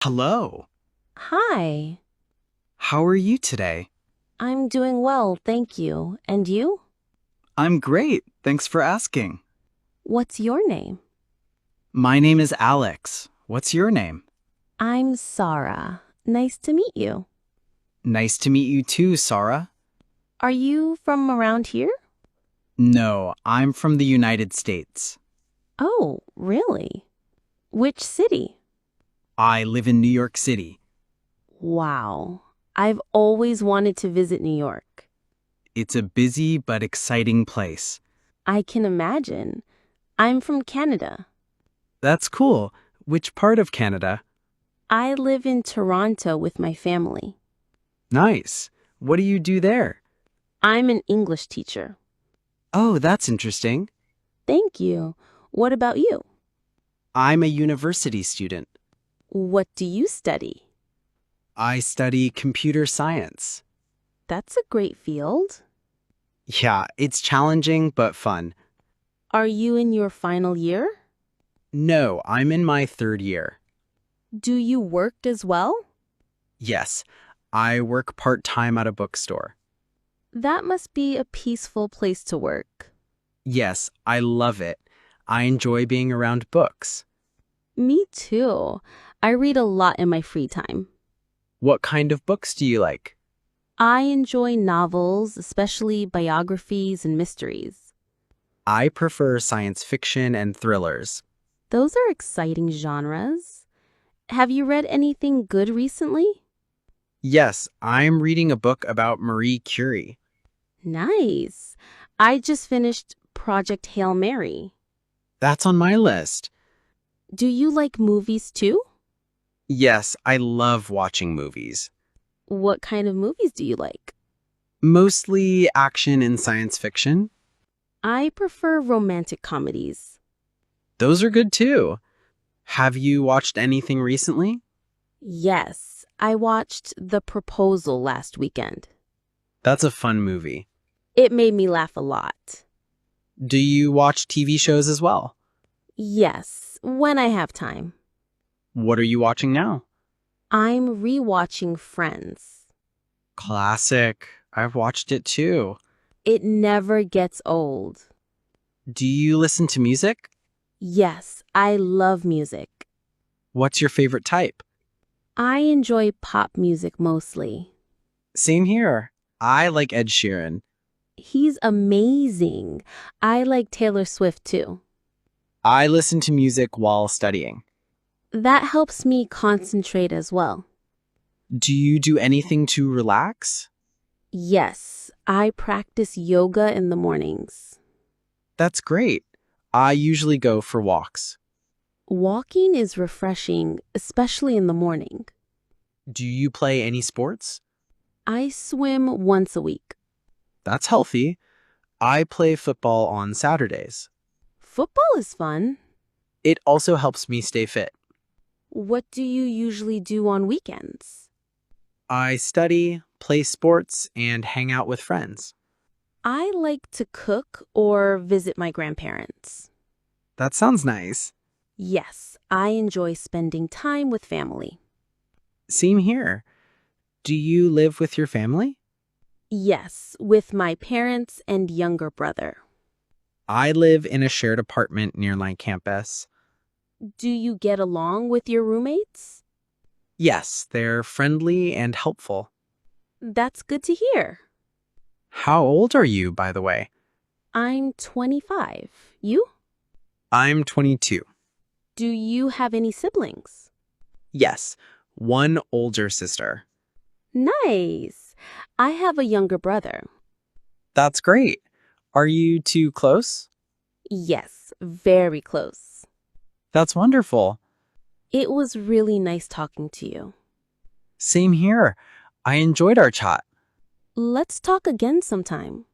Hello. Hi, How are you today? I'm doing well, thank you. And you? I'm great. Thanks for asking. What's your name? My name is Alex. What's your name? I'm Sarah. Nice to meet you. Nice to meet you too, Sarah. Are you from around here? No, I'm from the United States. Oh, really? Which city? I live in New York City. Wow. I've always wanted to visit New York. It's a busy but exciting place. I can imagine. I'm from Canada. That's cool. Which part of Canada? I live in Toronto with my family. Nice. What do you do there? I'm an English teacher. Oh, that's interesting. Thank you. What about you? I'm a university student. What do you study? I study computer science. That's a great field. Yeah, it's challenging but fun. Are you in your final year? No, I'm in my third year. Do you work as well? Yes, I work part-time at a bookstore. That must be a peaceful place to work. Yes, I love it. I enjoy being around books. Me too. I read a lot in my free time. What kind of books do you like? I enjoy novels, especially biographies and mysteries. I prefer science fiction and thrillers. Those are exciting genres. Have you read anything good recently? Yes, I'm reading a book about Marie Curie. Nice. I just finished Project Hail Mary. That's on my list. Do you like movies too? Yes, I love watching movies. What kind of movies do you like? Mostly action and science fiction. I prefer romantic comedies. Those are good too. Have you watched anything recently? Yes, I watched The Proposal last weekend. That's a fun movie. It made me laugh a lot. Do you watch TV shows as well? Yes, when I have time. What are you watching now? I'm rewatching Friends. Classic. I've watched it too. It never gets old. Do you listen to music? Yes, I love music. What's your favorite type? I enjoy pop music mostly. Same here. I like Ed Sheeran. He's amazing. I like Taylor Swift too. I listen to music while studying. That helps me concentrate as well. Do you do anything to relax? Yes, I practice yoga in the mornings. That's great. I usually go for walks. Walking is refreshing, especially in the morning. Do you play any sports? I swim once a week. That's healthy. I play football on Saturdays. Football is fun. It also helps me stay fit. What do you usually do on weekends? I study, play sports, and hang out with friends. I like to cook or visit my grandparents. That sounds nice. Yes, I enjoy spending time with family. Same here. Do you live with your family? Yes, with my parents and younger brother. I live in a shared apartment near my campus. Do you get along with your roommates? Yes, they're friendly and helpful. That's good to hear. How old are you, by the way? I'm 25. You? I'm 22. Do you have any siblings? Yes, one older sister. Nice. I have a younger brother. That's great. Are you two close? Yes, very close. That's wonderful. It was really nice talking to you. Same here. I enjoyed our chat. Let's talk again sometime.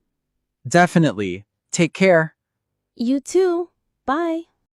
Definitely. Take care. You too. Bye.